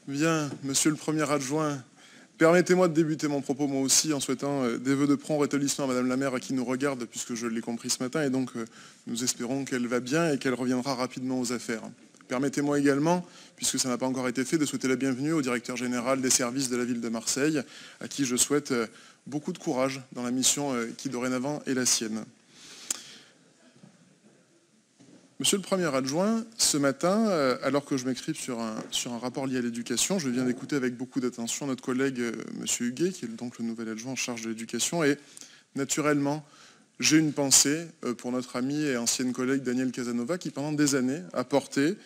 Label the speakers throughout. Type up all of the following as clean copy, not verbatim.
Speaker 1: Bien, monsieur le premier adjoint, permettez-moi de débuter mon propos moi aussi en souhaitant des vœux de prompt rétablissement à madame la maire qui nous regarde, puisque je l'ai compris ce matin, et donc nous espérons qu'elle va bien et qu'elle reviendra rapidement aux affaires. Permettez-moi également, puisque ça n'a pas encore été fait, de souhaiter la bienvenue au directeur général des services de la ville de Marseille, à qui je souhaite beaucoup de courage dans la mission qui dorénavant est la sienne. Monsieur le premier adjoint, ce matin, alors que je m'exprime sur un rapport lié à l'éducation, je viens d'écouter avec beaucoup d'attention notre collègue monsieur Huguet, qui est donc le nouvel adjoint en charge de l'éducation, et naturellement, j'ai une pensée pour notre ami et ancienne collègue Daniel Casanova, qui pendant des années a porté,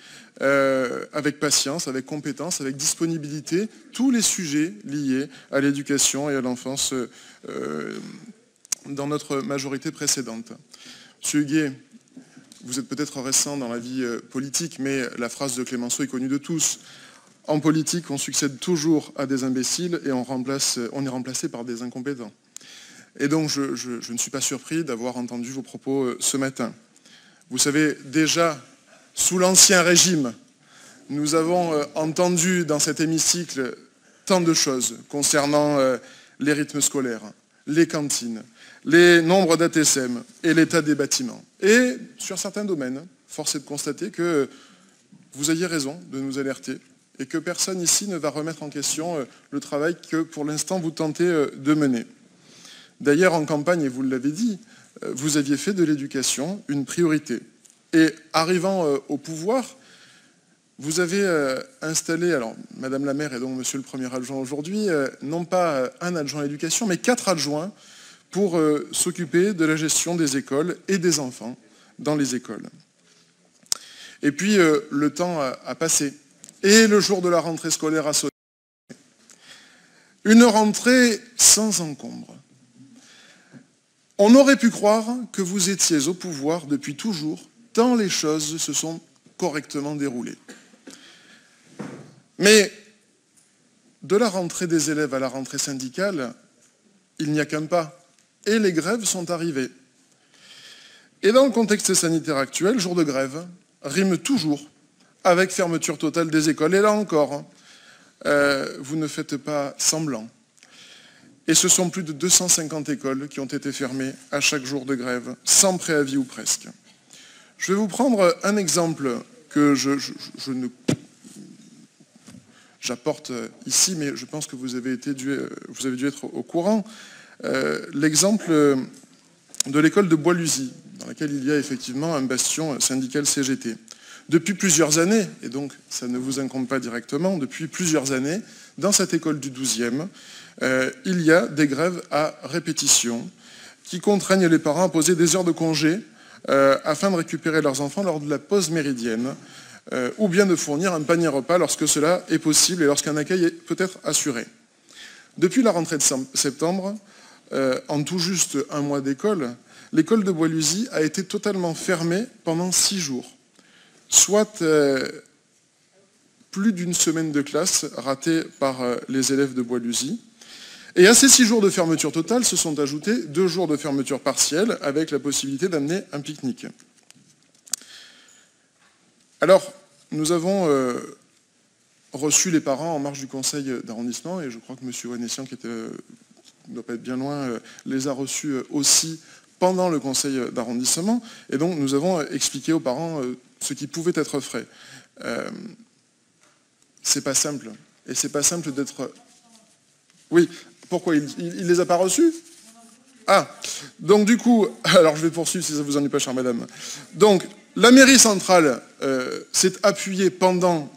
Speaker 1: avec patience, avec compétence, avec disponibilité, tous les sujets liés à l'éducation et à l'enfance dans notre majorité précédente. Monsieur Huguet, vous êtes peut-être récent dans la vie politique, mais la phrase de Clémenceau est connue de tous. En politique, on succède toujours à des imbéciles et on est remplacé par des incompétents. Et donc, je ne suis pas surpris d'avoir entendu vos propos ce matin. Vous savez, déjà, sous l'Ancien Régime, nous avons entendu dans cet hémicycle tant de choses concernant les rythmes scolaires, les cantines, les nombres d'ATSM et l'état des bâtiments. Et sur certains domaines, force est de constater que vous ayez raison de nous alerter et que personne ici ne va remettre en question le travail que pour l'instant vous tentez de mener. D'ailleurs, en campagne, et vous l'avez dit, vous aviez fait de l'éducation une priorité. Et arrivant au pouvoir, vous avez installé, alors Madame la maire et donc Monsieur le premier adjoint aujourd'hui, non pas un adjoint à l'éducation, mais 4 adjoints pour s'occuper de la gestion des écoles et des enfants dans les écoles. Et puis, le temps a passé. Et le jour de la rentrée scolaire a sonné. Une rentrée sans encombre. On aurait pu croire que vous étiez au pouvoir depuis toujours, tant les choses se sont correctement déroulées. Mais de la rentrée des élèves à la rentrée syndicale, il n'y a qu'un pas. Et les grèves sont arrivées. Et dans le contexte sanitaire actuel, jour de grève rime toujours avec fermeture totale des écoles. Et là encore, vous ne faites pas semblant. Et ce sont plus de 250 écoles qui ont été fermées à chaque jour de grève, sans préavis ou presque. Je vais vous prendre un exemple que j'apporte ici, mais je pense que vous avez dû être au courant. L'exemple de l'école de Bois-Luzy, dans laquelle il y a effectivement un bastion syndical CGT. Depuis plusieurs années, et donc ça ne vous incombe pas directement, depuis plusieurs années, dans cette école du 12e, il y a des grèves à répétition qui contraignent les parents à poser des heures de congé afin de récupérer leurs enfants lors de la pause méridienne, ou bien de fournir un panier repas lorsque cela est possible et lorsqu'un accueil peut être assuré. Depuis la rentrée de septembre, en tout juste un mois d'école, l'école de Bois-Luzy a été totalement fermée pendant 6 jours, soit plus d'une semaine de classe ratée par les élèves de Bois-Luzy. Et à ces 6 jours de fermeture totale se sont ajoutés 2 jours de fermeture partielle avec la possibilité d'amener un pique-nique. Alors, nous avons reçu les parents en marge du conseil d'arrondissement, et je crois que M. Wanessian, qui ne doit pas être bien loin, les a reçus aussi pendant le conseil d'arrondissement, et donc nous avons expliqué aux parents ce qui pouvait être fait. C'est pas simple, et c'est pas simple d'être... Oui, pourquoi il les a pas reçus? Ah, donc du coup, alors je vais poursuivre si ça vous ennuie pas, chère madame. Donc, la mairie centrale s'est appuyée pendant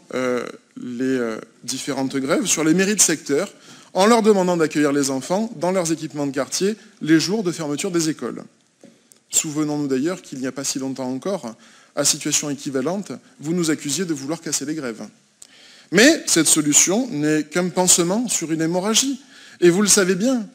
Speaker 1: les différentes grèves sur les mairies de secteur en leur demandant d'accueillir les enfants dans leurs équipements de quartier les jours de fermeture des écoles. Souvenons-nous d'ailleurs qu'il n'y a pas si longtemps encore, à situation équivalente, vous nous accusiez de vouloir casser les grèves. Mais cette solution n'est qu'un pansement sur une hémorragie. Et vous le savez bien,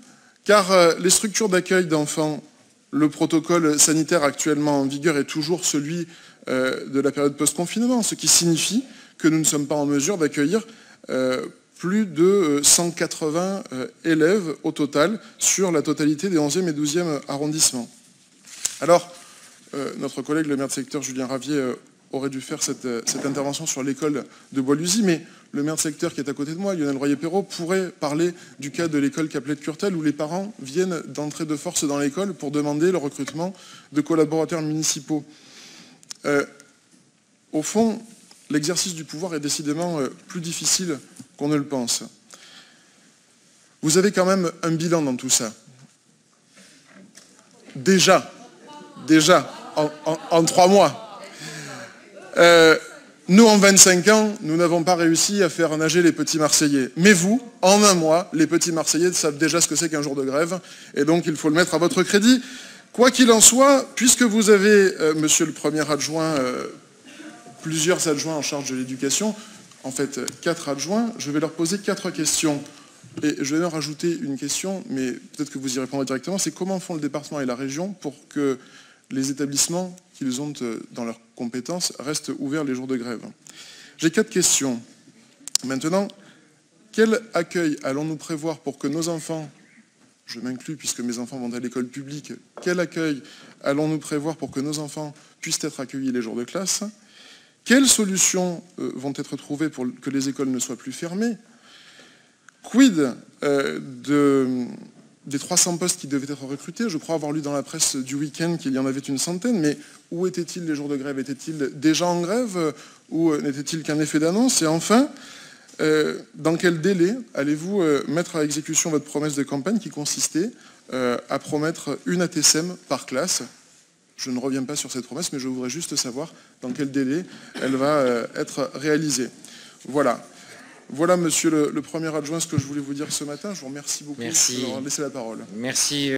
Speaker 1: car les structures d'accueil d'enfants, le protocole sanitaire actuellement en vigueur est toujours celui de la période post-confinement, ce qui signifie que nous ne sommes pas en mesure d'accueillir plus de 180 élèves au total sur la totalité des 11e et 12e arrondissements. Alors, notre collègue le maire de secteur Julien Ravier aurait dû faire cette intervention sur l'école de Bois-Luzy, mais le maire de secteur qui est à côté de moi, Lionel Royer-Perrault, pourrait parler du cas de l'école Caplet-Curtel, où les parents viennent d'entrer de force dans l'école pour demander le recrutement de collaborateurs municipaux. Au fond, l'exercice du pouvoir est décidément plus difficile qu'on ne le pense. Vous avez quand même un bilan dans tout ça. Déjà, en 3 mois. Nous, en 25 ans, nous n'avons pas réussi à faire nager les petits Marseillais. Mais vous, en 1 mois, les petits Marseillais savent déjà ce que c'est qu'un jour de grève, et donc il faut le mettre à votre crédit. Quoi qu'il en soit, puisque vous avez, monsieur le premier adjoint, plusieurs adjoints en charge de l'éducation, en fait 4 adjoints, je vais leur poser 4 questions. Et je vais leur rajouter une question, mais peut-être que vous y répondrez directement, c'est comment font le département et la région pour que les établissements qu'ils ont dans leurs compétences restent ouverts les jours de grève. J'ai 4 questions. Maintenant, quel accueil allons-nous prévoir pour que nos enfants, je m'inclus puisque mes enfants vont à l'école publique, quel accueil allons-nous prévoir pour que nos enfants puissent être accueillis les jours de classe? Quelles solutions vont être trouvées pour que les écoles ne soient plus fermées? Quid des 300 postes qui devaient être recrutés? Je crois avoir lu dans la presse du week-end qu'il y en avait une centaine, mais où étaient-ils les jours de grève? Étaient-ils déjà en grève ou n'était-il qu'un effet d'annonce? Et enfin, dans quel délai allez-vous mettre à exécution votre promesse de campagne qui consistait à promettre une ATSEM par classe? Je ne reviens pas sur cette promesse, mais je voudrais juste savoir dans quel délai elle va être réalisée. Voilà. Voilà, monsieur le premier adjoint, ce que je voulais vous dire ce matin. Je vous remercie beaucoup de m'avoir laissé la parole.
Speaker 2: Merci.